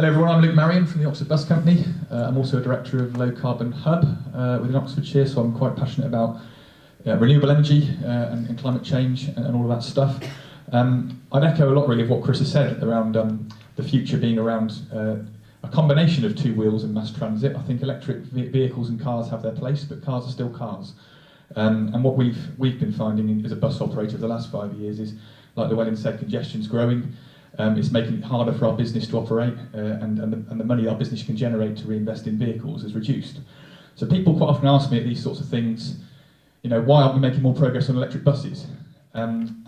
Hello everyone, I'm Marion from the Oxford Bus Company. I'm also a director of Low Carbon Hub within Oxfordshire, so I'm quite passionate about renewable energy and climate change and all of that stuff. I'd echo a lot really of what Chris has said around the future being around a combination of two wheels and mass transit. I think electric vehicles and cars have their place, but cars are still cars. And what we've been finding as a bus operator over the last 5 years is, like Llewellyn said, congestion's growing. It's making it harder for our business to operate, and the money our business can generate to reinvest in vehicles is reduced. So people quite often ask me at these sorts of things, you know, why aren't we making more progress on electric buses? And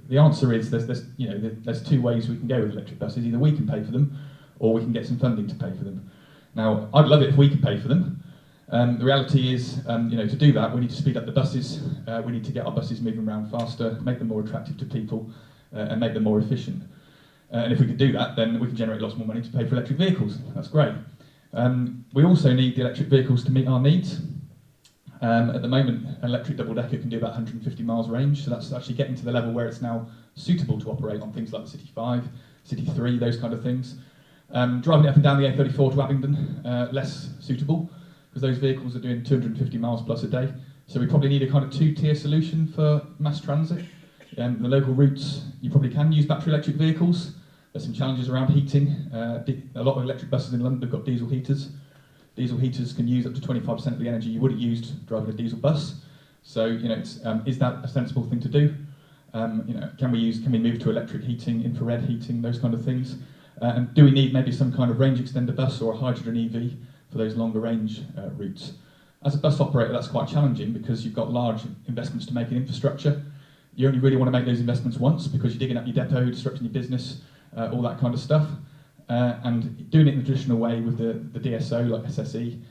the answer is there's two ways we can go with electric buses. Either we can pay for them, or we can get some funding to pay for them. Now, I'd love it if we could pay for them. The reality is, to do that, we need to speed up the buses. We need to get our buses moving around faster, make them more attractive to people, and make them more efficient. And if we could do that, then we can generate lots more money to pay for electric vehicles. That's great. We also need the electric vehicles to meet our needs. At the moment, an electric double-decker can do about 150 miles range, so that's actually getting to the level where it's now suitable to operate on things like the City 5, City 3, those kind of things. Driving up and down the A34 to Abingdon, less suitable, because those vehicles are doing 250 miles plus a day. So we probably need a kind of two-tier solution for mass transit. The local routes, you probably can use battery electric vehicles. There's some challenges around heating. A lot of electric buses in London have got diesel heaters. Diesel heaters can use up to 25% of the energy you would have used driving a diesel bus. So, is that a sensible thing to do? Can we move to electric heating, infrared heating, those kind of things? And do we need maybe some kind of range extender bus or a hydrogen EV for those longer range routes? As a bus operator, that's quite challenging because you've got large investments to make in infrastructure. You only really want to make those investments once because you're digging up your depot, disrupting your business, all that kind of stuff. And doing it in the traditional way with the DSO, like SSE,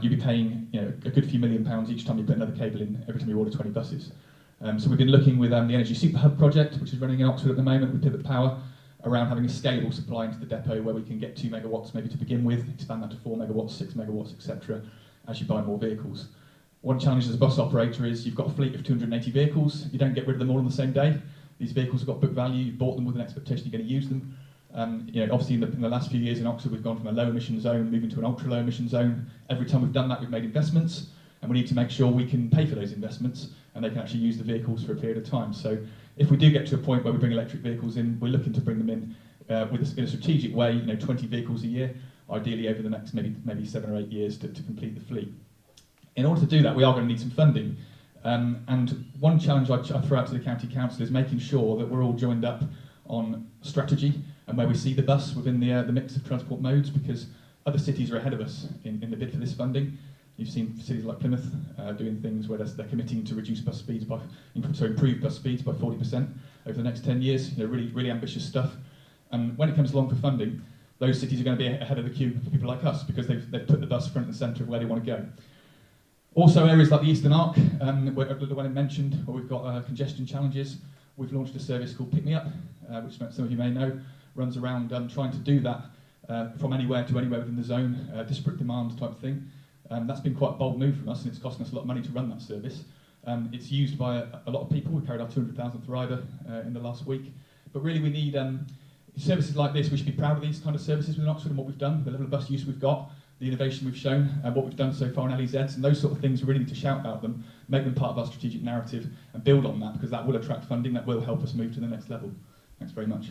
you'd be paying a good few £1 million each time you put another cable in, every time you order 20 buses. So we've been looking with the Energy Super Hub project, which is running in Oxford at the moment with Pivot Power, around having a scalable supply into the depot where we can get 2 megawatts maybe to begin with, expand that to 4 megawatts, 6 megawatts, etc., as you buy more vehicles. One challenge as a bus operator is you've got a fleet of 280 vehicles. You don't get rid of them all on the same day. These vehicles have got book value. You've bought them with an expectation you're going to use them. Obviously in the last few years in Oxford, we've gone from a low emission zone, moving to an ultra low emission zone. Every time we've done that, we've made investments, and we need to make sure we can pay for those investments and they can actually use the vehicles for a period of time. So if we do get to a point where we bring electric vehicles in, we're looking to bring them in in a strategic way, 20 vehicles a year, ideally over the next maybe 7 or 8 years to complete the fleet. In order to do that, we are going to need some funding. And one challenge I throw out to the County Council is making sure that we're all joined up on strategy and where we see the bus within the mix of transport modes, because other cities are ahead of us in the bid for this funding. You've seen cities like Plymouth doing things where they're committing to improve bus speeds by 40% over the next 10 years. Really ambitious stuff. And when it comes along for funding, those cities are going to be ahead of the queue for people like us because they've put the bus front and centre of where they want to go. Also, areas like the Eastern Arc, where Llewellyn mentioned, where we've got congestion challenges, we've launched a service called Pick Me Up, which some of you may know, runs around trying to do that from anywhere to anywhere within the zone, disparate demand type thing. That's been quite a bold move from us, and it's costing us a lot of money to run that service. It's used by a lot of people. We carried our 200,000th rider in the last week. But really we need services like this. We should be proud of these kind of services within Oxford and what we've done, the level of bus use we've got, the innovation we've shown, and what we've done so far in LEZs, and those sort of things. We really need to shout about them, make them part of our strategic narrative, and build on that, because that will attract funding, that will help us move to the next level. Thanks very much.